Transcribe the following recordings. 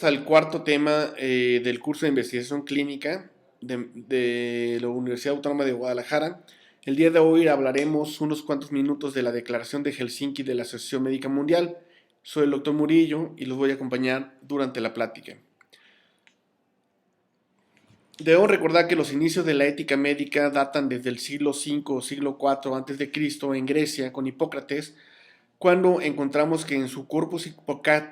Al cuarto tema del curso de investigación clínica de la Universidad Autónoma de Guadalajara. El día de hoy hablaremos unos cuantos minutos de la Declaración de Helsinki de la Asociación Médica Mundial. Soy el doctor Murillo y los voy a acompañar durante la plática. Debemos recordar que los inicios de la ética médica datan desde el siglo V o siglo IV a.C. en Grecia con Hipócrates, cuando encontramos que en su Corpus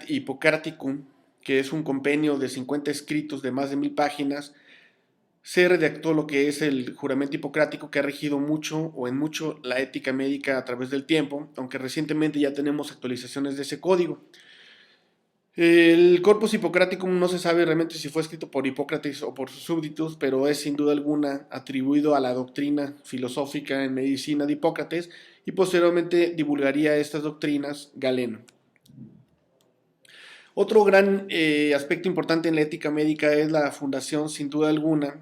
Hippocraticum, que es un compendio de 50 escritos de más de 1000 páginas, se redactó lo que es el juramento hipocrático, que ha regido mucho o en mucho la ética médica a través del tiempo, aunque recientemente ya tenemos actualizaciones de ese código. El Corpus Hippocraticum no se sabe realmente si fue escrito por Hipócrates o por sus súbditos, pero es sin duda alguna atribuido a la doctrina filosófica en medicina de Hipócrates, y posteriormente divulgaría estas doctrinas Galeno. Otro gran aspecto importante en la ética médica es la fundación, sin duda alguna,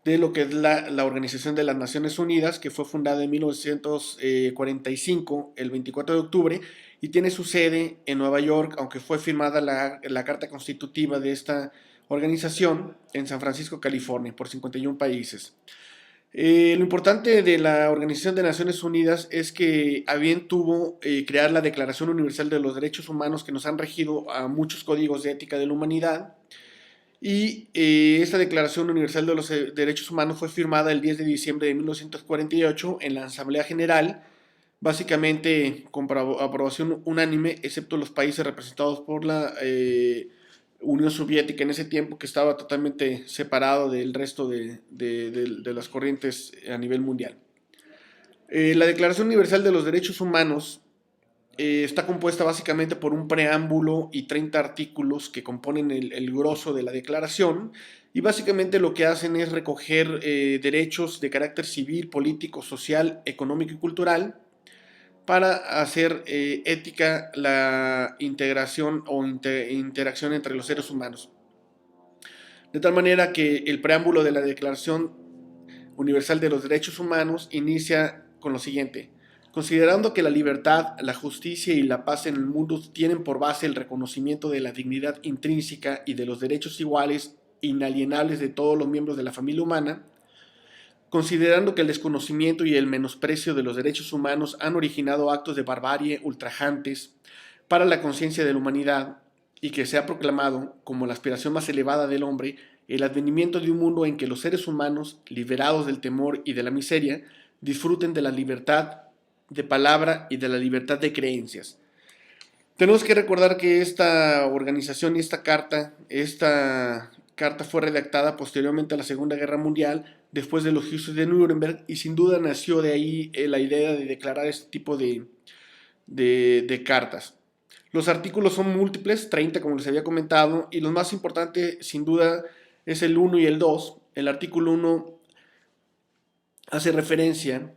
de lo que es la Organización de las Naciones Unidas, que fue fundada en 1945, el 24 de octubre, y tiene su sede en Nueva York, aunque fue firmada la Carta Constitutiva de esta organización en San Francisco, California, por 51 países. Lo importante de la Organización de Naciones Unidas es que a bien tuvo crear la Declaración Universal de los Derechos Humanos, que nos han regido a muchos códigos de ética de la humanidad. Y esta Declaración Universal de los Derechos Humanos fue firmada el 10 de diciembre de 1948 en la Asamblea General, básicamente con aprobación unánime, excepto los países representados por la Unión Soviética en ese tiempo, que estaba totalmente separado del resto de las corrientes a nivel mundial. La Declaración Universal de los Derechos Humanos está compuesta básicamente por un preámbulo y 30 artículos que componen el grosso de la declaración, y básicamente lo que hacen es recoger derechos de carácter civil, político, social, económico y cultural para hacer ética la integración o interacción entre los seres humanos. De tal manera que el preámbulo de la Declaración Universal de los Derechos Humanos inicia con lo siguiente: considerando que la libertad, la justicia y la paz en el mundo tienen por base el reconocimiento de la dignidad intrínseca y de los derechos iguales e inalienables de todos los miembros de la familia humana, considerando que el desconocimiento y el menosprecio de los derechos humanos han originado actos de barbarie ultrajantes para la conciencia de la humanidad, y que se ha proclamado como la aspiración más elevada del hombre el advenimiento de un mundo en que los seres humanos, liberados del temor y de la miseria, disfruten de la libertad de palabra y de la libertad de creencias. Tenemos que recordar que esta organización y esta carta fue redactada posteriormente a la Segunda Guerra Mundial, después de los juicios de Nuremberg, y sin duda nació de ahí la idea de declarar este tipo de cartas. Los artículos son múltiples, 30 como les había comentado, y los más importantes sin duda es el 1 y el 2. El artículo 1 hace referencia: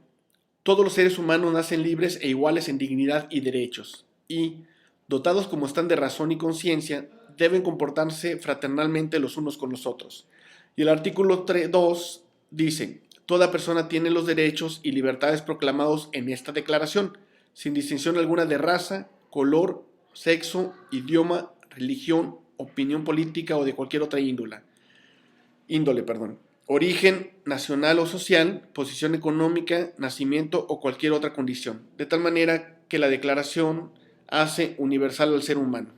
todos los seres humanos nacen libres e iguales en dignidad y derechos, y, dotados como están de razón y conciencia, deben comportarse fraternalmente los unos con los otros. Y el artículo 2 dice: toda persona tiene los derechos y libertades proclamados en esta declaración, sin distinción alguna de raza, color, sexo, idioma, religión, opinión política o de cualquier otra índole, origen nacional o social, posición económica, nacimiento o cualquier otra condición, de tal manera que la declaración hace universal al ser humano.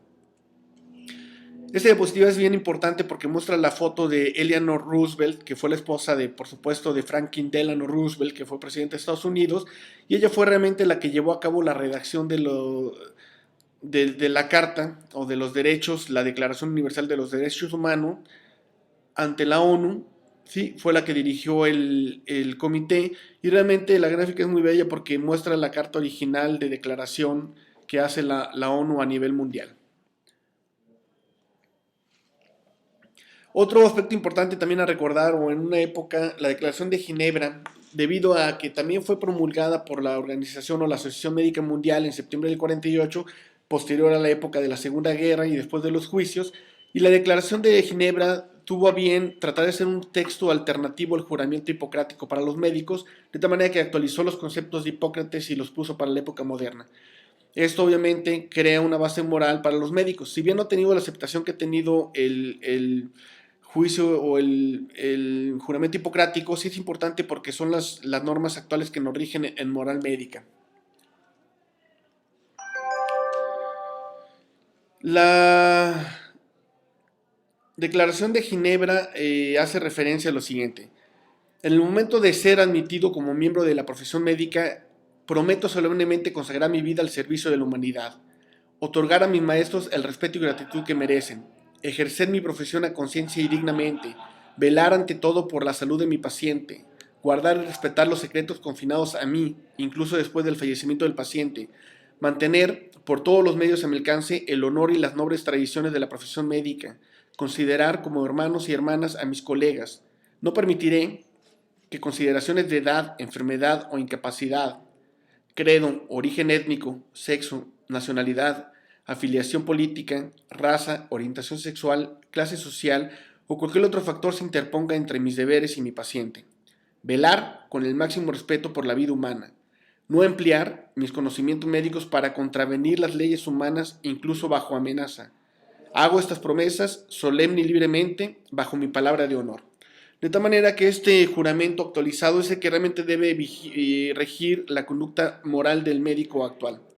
Esta diapositiva es bien importante porque muestra la foto de Eleanor Roosevelt, que fue la esposa de, por supuesto, de Franklin Delano Roosevelt, que fue presidente de Estados Unidos, y ella fue realmente la que llevó a cabo la redacción de la Carta o de los Derechos, la Declaración Universal de los Derechos Humanos ante la ONU. Sí, fue la que dirigió el comité, y realmente la gráfica es muy bella porque muestra la carta original de declaración que hace la ONU a nivel mundial. Otro aspecto importante también a recordar, o en una época, la Declaración de Ginebra, debido a que también fue promulgada por la Organización o la Asociación Médica Mundial en septiembre del 48, posterior a la época de la Segunda Guerra y después de los juicios, y la Declaración de Ginebra tuvo a bien tratar de ser un texto alternativo al juramento hipocrático para los médicos, de tal manera que actualizó los conceptos de Hipócrates y los puso para la época moderna. Esto obviamente crea una base moral para los médicos. Si bien no ha tenido la aceptación que ha tenido el juicio o el juramento hipocrático, sí es importante porque son las normas actuales que nos rigen en moral médica. La Declaración de Ginebra hace referencia a lo siguiente. En el momento de ser admitido como miembro de la profesión médica, prometo solemnemente consagrar mi vida al servicio de la humanidad, otorgar a mis maestros el respeto y gratitud que merecen, ejercer mi profesión a conciencia y dignamente, velar ante todo por la salud de mi paciente, guardar y respetar los secretos confinados a mí, incluso después del fallecimiento del paciente, mantener por todos los medios a mi alcance el honor y las nobles tradiciones de la profesión médica, considerar como hermanos y hermanas a mis colegas. No permitiré que consideraciones de edad, enfermedad o incapacidad, credo, origen étnico, sexo, nacionalidad, afiliación política, raza, orientación sexual, clase social o cualquier otro factor se interponga entre mis deberes y mi paciente. Velar con el máximo respeto por la vida humana. No emplear mis conocimientos médicos para contravenir las leyes humanas incluso bajo amenaza. Hago estas promesas solemne y libremente bajo mi palabra de honor. De tal manera que este juramento actualizado es el que realmente debe regir la conducta moral del médico actual.